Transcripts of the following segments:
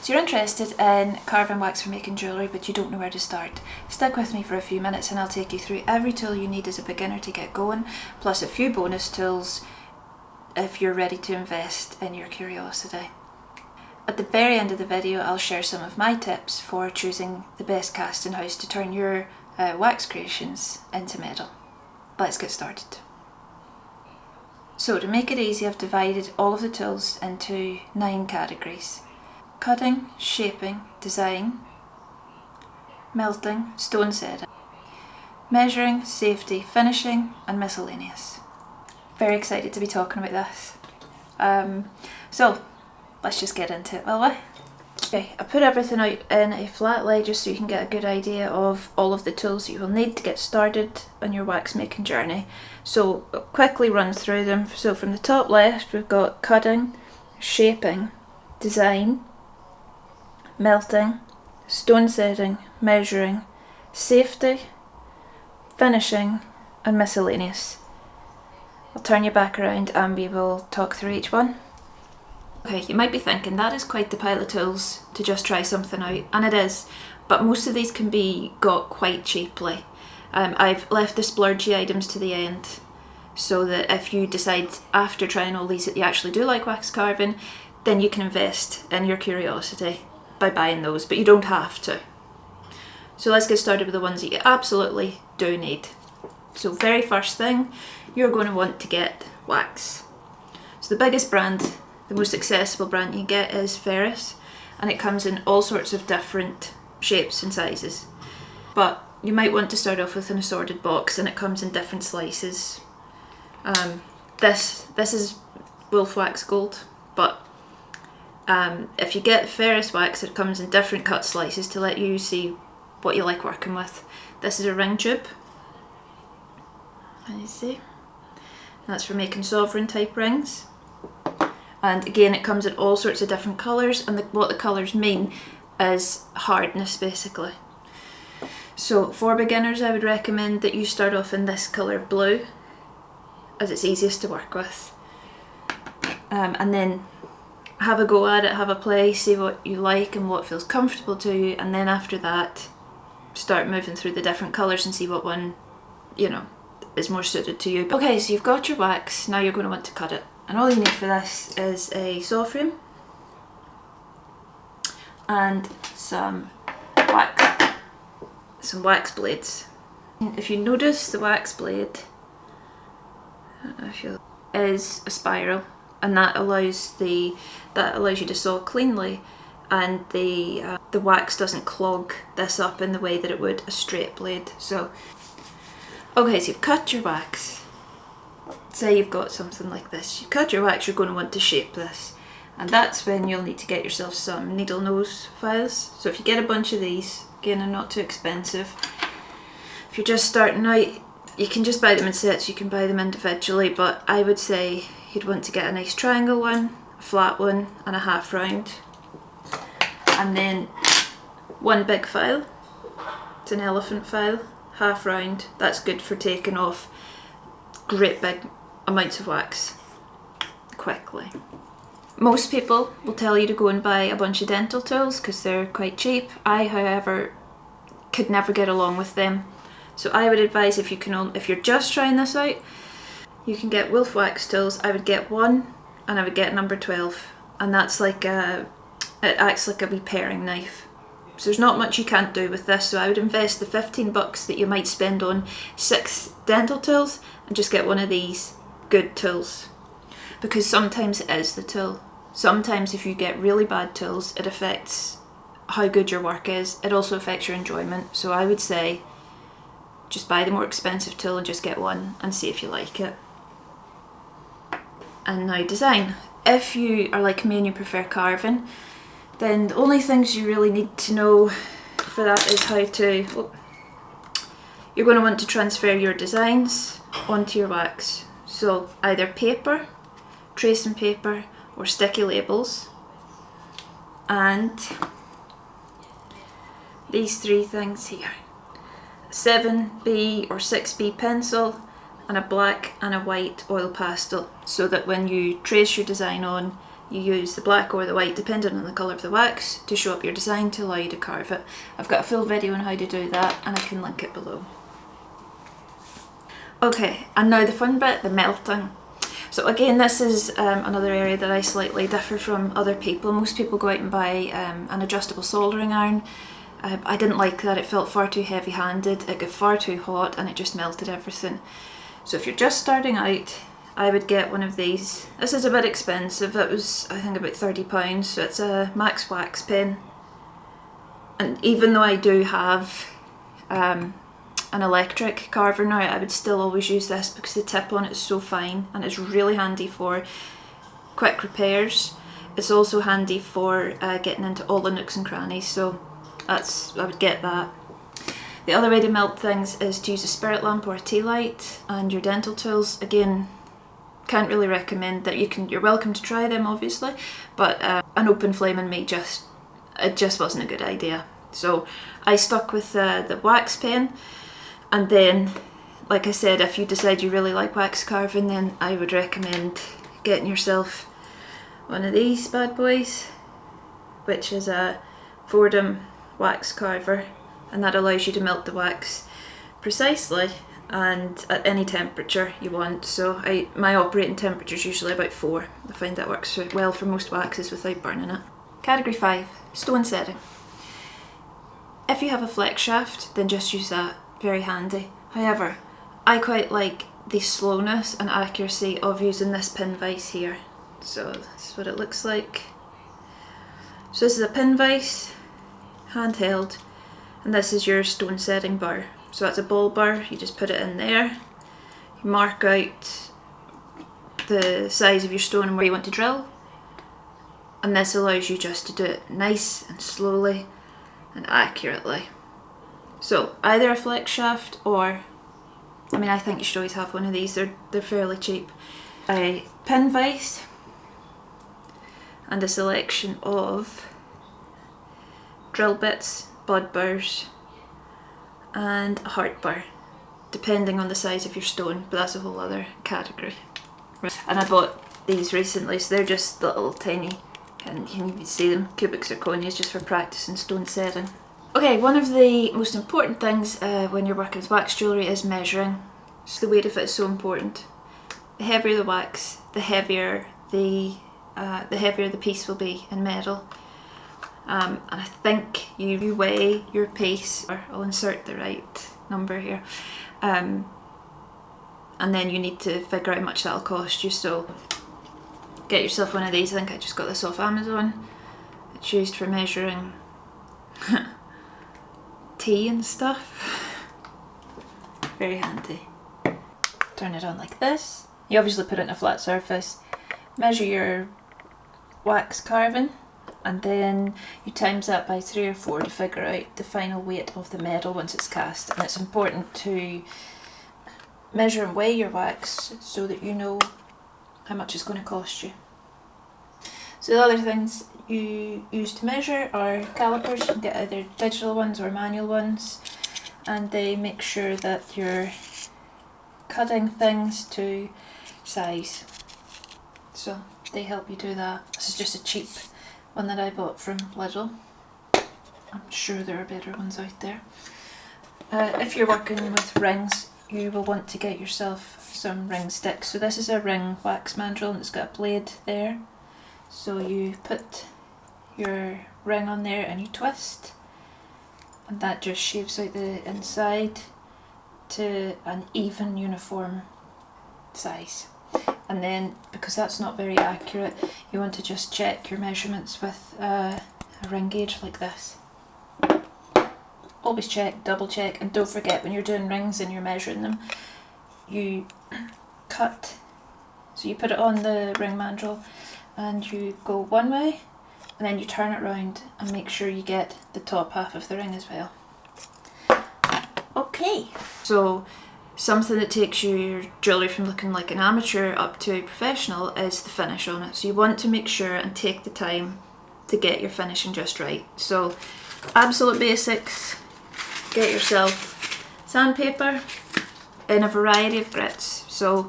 So you're interested in carving wax for making jewellery but you don't know where to start. Stick with me for a few minutes and I'll take you through every tool you need as a beginner to get going, plus a few bonus tools if you're ready to invest in your curiosity. At the very end of the video I'll share some of my tips for choosing the best casting house to turn your wax creations into metal. Let's get started. So to make it easy, I've divided all of the tools into 9 categories: cutting, shaping, design, melting, stone setting, measuring, safety, finishing and miscellaneous. Very excited to be talking about this. So let's just get into it, will we? Okay, I put everything out in a flat lay just so you can get a good idea of all of the tools that you will need to get started on your wax making journey. So I'll quickly run through them. So from the top left we've got cutting, shaping, design, melting, stone setting, measuring, safety, finishing and miscellaneous. I'll turn you back around and we will talk through each one. Okay, you might be thinking that is quite the pile of tools to just try something out, and it is, but most of these can be got quite cheaply. I've left the splurgy items to the end so that if you decide after trying all these that you actually do like wax carving, then you can invest in your curiosity by buying those, but you don't have to. So let's get started with the ones that you absolutely do need. So very first thing, you're going to want to get wax. So the biggest brand, the most accessible brand you can get is Ferris, and it comes in all sorts of different shapes and sizes. But you might want to start off with an assorted box, and it comes in different slices. This is wolf wax gold, but if you get Ferris wax, it comes in different cut slices to let you see what you like working with. This is a ring tube, can you see? And that's for making sovereign type rings. And again, it comes in all sorts of different colours, and what the colours mean is hardness basically. So for beginners I would recommend that you start off in this colour of blue, as it's easiest to work with. And then have a go at it, have a play, see what you like and what feels comfortable to you, and then after that start moving through the different colours and see what one, you know, is more suited to you. Okay, so you've got your wax, now you're going to want to cut it. And all you need for this is a saw frame and some wax blades. If you notice, the wax blade, I don't know if you, is a spiral, and that allows you to saw cleanly, and the wax doesn't clog this up in the way that it would a straight blade. So okay, so you've cut your wax. Say you've got something like this. You cut your wax, you're going to want to shape this, and that's when you'll need to get yourself some needle nose files. So if you get a bunch of these, again, they're not too expensive. If you're just starting out, you can just buy them in sets, you can buy them individually, but I would say you'd want to get a nice triangle one, a flat one and a half round, and then one big file. It's an elephant file, half round. That's good for taking off great big amounts of wax quickly. Most people will tell you to go and buy a bunch of dental tools because they're quite cheap. I, however, could never get along with them. So I would advise, if you're just trying this out, you can get wolf wax tools. I would get one, and I would get number 12, and that's like it acts like a wee paring knife. So there's not much you can't do with this, so I would invest the 15 bucks that you might spend on 6 dental tools and just get one of these good tools. Because sometimes it is the tool. Sometimes if you get really bad tools, it affects how good your work is. It also affects your enjoyment. So I would say just buy the more expensive tool and just get one and see if you like it. And now design. If you are like me and you prefer carving, then the only things you really need to know for that is how to, you're going to want to transfer your designs onto your wax. So either paper, tracing paper or sticky labels, and these 3 things here. 7B or 6B pencil and a black and a white oil pastel, so that when you trace your design on, you use the black or the white depending on the colour of the wax to show up your design to allow you to carve it. I've got a full video on how to do that and I can link it below. Okay, and now the fun bit, the melting. So again, this is another area that I slightly differ from other people. Most people go out and buy an adjustable soldering iron. I didn't like that, it felt far too heavy handed, it got far too hot and it just melted everything. So if you're just starting out, I would get one of these. This is a bit expensive, it was I think about £30, so it's a Max wax pen. And even though I do have an electric carver now, I would still always use this because the tip on it is so fine and it's really handy for quick repairs. It's also handy for getting into all the nooks and crannies, so I would get that. The other way to melt things is to use a spirit lamp or a tea light and your dental tools. Again, can't really recommend that. You're welcome to try them obviously, but an open flame in me it just wasn't a good idea. So I stuck with the wax pen. And then, like I said, if you decide you really like wax carving, then I would recommend getting yourself one of these bad boys, which is a Fordham wax carver, and that allows you to melt the wax precisely and at any temperature you want. So my operating temperature is usually about 4. I find that works well for most waxes without burning it. Category 5, stone setting. If you have a flex shaft, then just use that. Very handy. However, I quite like the slowness and accuracy of using this pin vise here. So this is what it looks like. So this is a pin vise, handheld, and this is your stone setting bar. So that's a ball bar, you just put it in there, you mark out the size of your stone and where you want to drill, and this allows you just to do it nice and slowly and accurately. So either a flex shaft or, I mean, I think you should always have one of these, they're fairly cheap. A pin vise and a selection of drill bits, bud burrs and a heart bar, depending on the size of your stone, but that's a whole other category. And I bought these recently, so they're just little tiny, and you can even see them, cubic zirconias, just for practicing stone setting. Okay, one of the most important things when you're working with wax jewellery is measuring. So the weight of it is so important. The heavier the wax, the heavier the piece will be in metal. And I think you weigh your piece, or I'll insert the right number here, and then you need to figure out how much that'll cost you. So get yourself one of these. I think I just got this off Amazon. It's used for measuring tea and stuff. Very handy. Turn it on like this. You obviously put it on a flat surface, measure your wax carving, and then you times that by 3 or 4 to figure out the final weight of the metal once it's cast. And it's important to measure and weigh your wax so that you know how much it's going to cost you. So the other things you use to measure are calipers. You can get either digital ones or manual ones, and they make sure that you're cutting things to size. So they help you do that. This is just a cheap one that I bought from Lidl. I'm sure there are better ones out there. If you're working with rings, you will want to get yourself some ring sticks. So this is a ring wax mandrel and it's got a blade there. So you put your ring on there and you twist, and that just shaves out the inside to an even uniform size. And then, because that's not very accurate, you want to just check your measurements with a ring gauge like this. Always check, double check, and don't forget when you're doing rings and you're measuring them, you cut. So you put it on the ring mandrel and you go one way, and then you turn it round and make sure you get the top half of the ring as well. Okay, so something that takes your jewellery from looking like an amateur up to a professional is the finish on it. So you want to make sure and take the time to get your finishing just right. So absolute basics, get yourself sandpaper in a variety of grits. So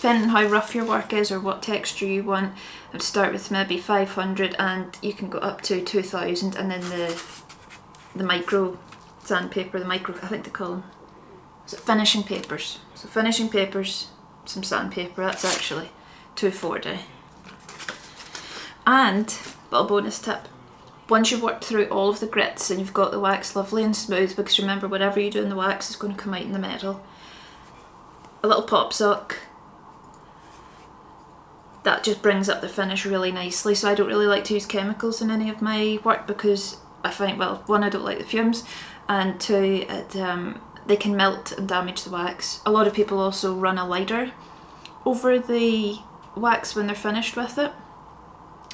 depending on how rough your work is or what texture you want, I'd start with maybe 500 and you can go up to 2000, and then the micro sandpaper, the micro, I think they call them, is it finishing papers? So finishing papers, some sandpaper, that's actually 240. And, little bonus tip, once you've worked through all of the grits and you've got the wax lovely and smooth, because remember whatever you do in the wax is going to come out in the metal, a little pop sock, that just brings up the finish really nicely. So I don't really like to use chemicals in any of my work because I find, well, one, I don't like the fumes, and two, they can melt and damage the wax. A lot of people also run a lighter over the wax when they're finished with it,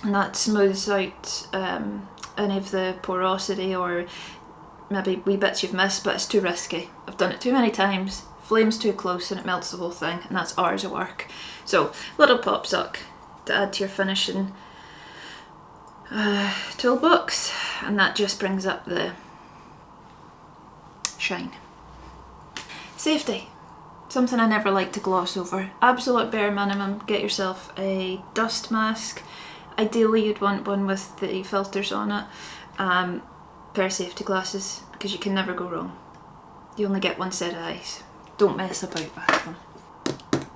and that smooths out any of the porosity or maybe wee bits you've missed, but it's too risky. I've done it too many times, flame's too close and it melts the whole thing, and that's hours of work. So little pop sock to add to your finishing toolbox, and that just brings up the shine. Safety, something I never like to gloss over. Absolute bare minimum, get yourself a dust mask. Ideally you'd want one with the filters on it. Pair of safety glasses, because you can never go wrong. You only get one set of eyes. Don't mess about with them.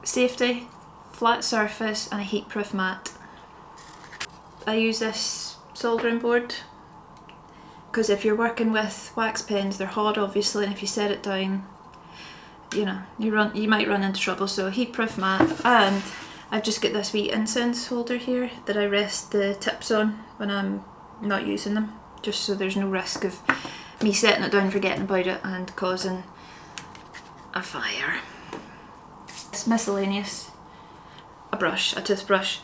Safety, flat surface and a heat proof mat. I use this soldering board because if you're working with wax pens, they're hot obviously, and if you set it down, you know, you might run into trouble. So a heat proof mat, and I've just got this wee incense holder here that I rest the tips on when I'm not using them, just so there's no risk of me setting it down, forgetting about it and causing a fire. It's miscellaneous. A brush, a toothbrush.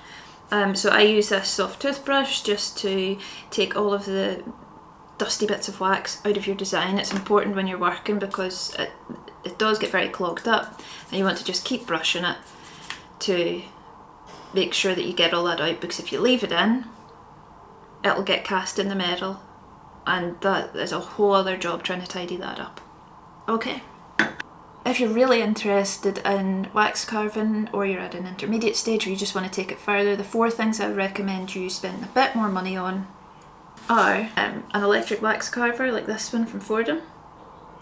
So I use this soft toothbrush just to take all of the dusty bits of wax out of your design. It's important when you're working because it does get very clogged up, and you want to just keep brushing it to make sure that you get all that out, because if you leave it in, it'll get cast in the metal, and that is a whole other job trying to tidy that up. Okay. If you're really interested in wax carving, or you're at an intermediate stage or you just want to take it further, the 4 things I would recommend you spend a bit more money on are an electric wax carver like this one from Fordham.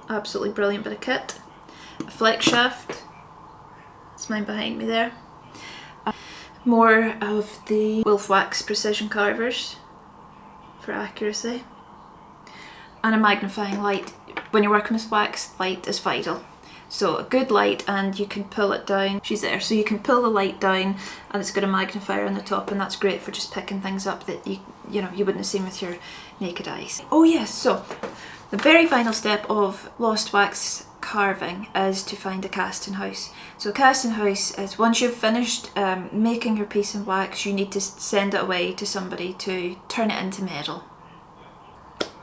Absolutely brilliant bit of kit. A flex shaft, that's mine behind me there. More of the Wolf Wax precision carvers for accuracy. And a magnifying light. When you're working with wax, light is vital. So a good light, and you can pull it down. She's there, so you can pull the light down and it's got a magnifier on the top, and that's great for just picking things up that you wouldn't have seen with your naked eyes. Oh yes, so the very final step of lost wax carving is to find a casting house. So a casting house is once you've finished making your piece in wax, you need to send it away to somebody to turn it into metal.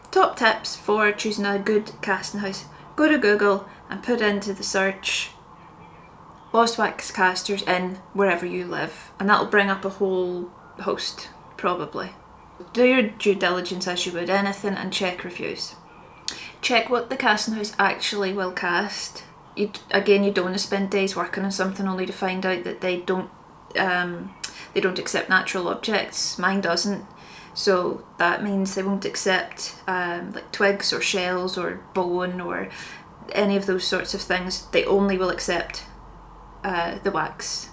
Top tips for choosing a good casting house. Go to Google and put into the search lost wax casters in wherever you live, and that'll bring up a whole host probably. Do your due diligence as you would anything, and check reviews. Check what the casting house actually will cast. You don't want to spend days working on something only to find out that they don't accept natural objects. Mine doesn't. So that means they won't accept like twigs or shells or bone or any of those sorts of things. They only will accept the wax.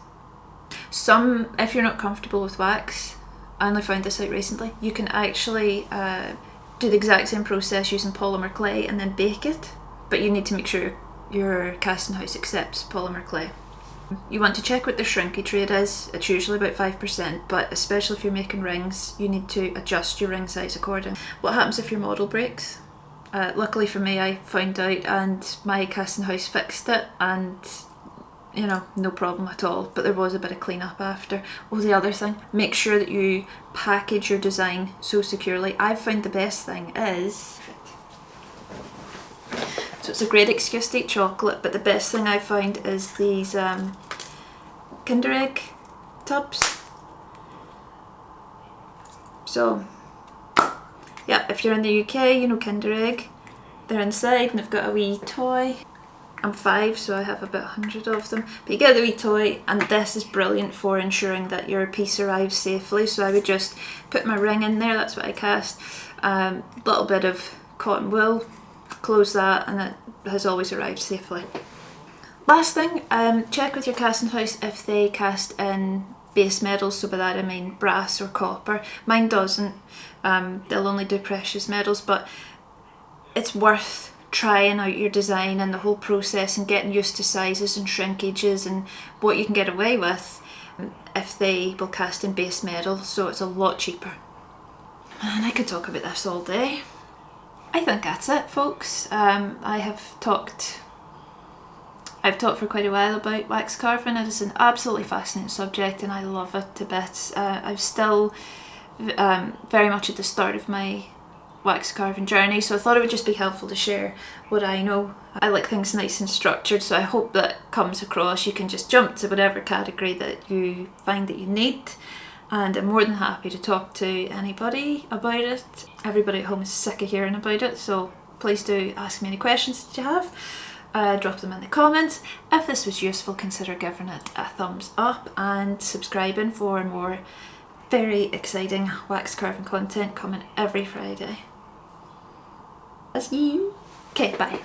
Some, if you're not comfortable with wax, I only found this out recently, you can actually do the exact same process using polymer clay and then bake it, but you need to make sure your casting house accepts polymer clay. You want to check what the shrinkage rate is. It's usually about 5%, but especially if you're making rings, you need to adjust your ring size accordingly. What happens if your model breaks? Luckily for me, I found out and my casting house fixed it, and no problem at all, but there was a bit of cleanup after. Oh, the other thing, make sure that you package your design so securely. I've found the best thing is, so it's a great excuse to eat chocolate, but the best thing I've found is these Kinder Egg tubs. So yeah, if you're in the UK, you know Kinder Egg. They're inside and they've got a wee toy. I'm 5, so I have about 100 of them. But you get the wee toy, and this is brilliant for ensuring that your piece arrives safely. So I would just put my ring in there, that's what I cast, little bit of cotton wool, close that, and it has always arrived safely. Last thing, check with your casting house if they cast in base metals, so by that I mean brass or copper. Mine doesn't, they'll only do precious metals, but it's worth trying out your design and the whole process and getting used to sizes and shrinkages and what you can get away with if they will cast in base metal, so it's a lot cheaper. And I could talk about this all day. I think that's it, folks. I've talked for quite a while about wax carving. It is an absolutely fascinating subject and I love it to bits. I'm still very much at the start of my wax carving journey, so I thought it would just be helpful to share what I know. I like things nice and structured, so I hope that comes across. You can just jump to whatever category that you find that you need, and I'm more than happy to talk to anybody about it. Everybody at home is sick of hearing about it, so please do ask me any questions that you have. Drop them in the comments. If this was useful, consider giving it a thumbs up and subscribing for more very exciting wax carving content coming every Friday. That's you. Okay, bye.